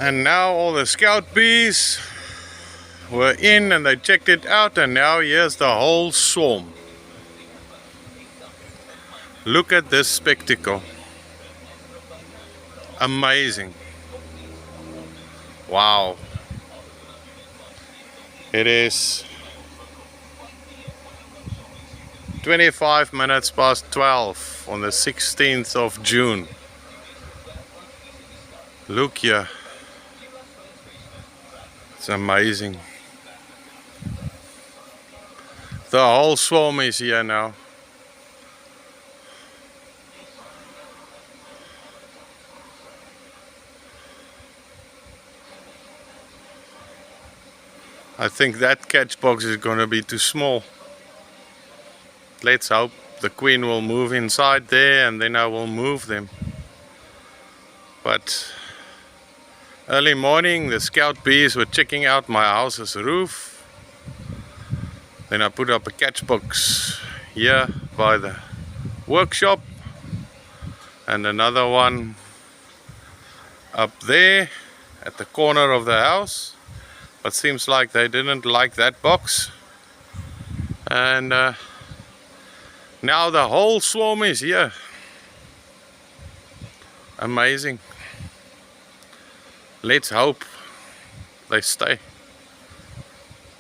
And now all the scout bees were in and they checked it out, and now here's the whole swarm. Look at this spectacle. Amazing. Wow. It is 25 minutes past 12 on the 16th of June. Look here. It's amazing. The whole swarm is here now. I think that catch box is going to be too small. Let's hope the queen will move inside there and then I will move them. But early morning the scout bees were checking out my house's roof. Then I put up a catch box here by the workshop and another one up there at the corner of the house. But seems like they didn't like that box, and now the whole swarm is here. Amazing. Let's hope they stay,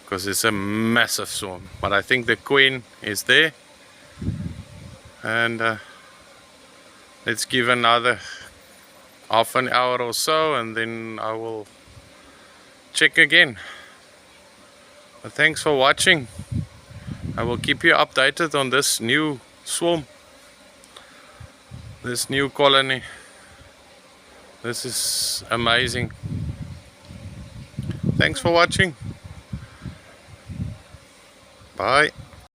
because it's a massive swarm. But I think the queen is there, and let's give another half an hour or so and then I will check again. But thanks for watching. I will keep you updated on this new swarm, this new colony. This is amazing. Thanks for watching. Bye.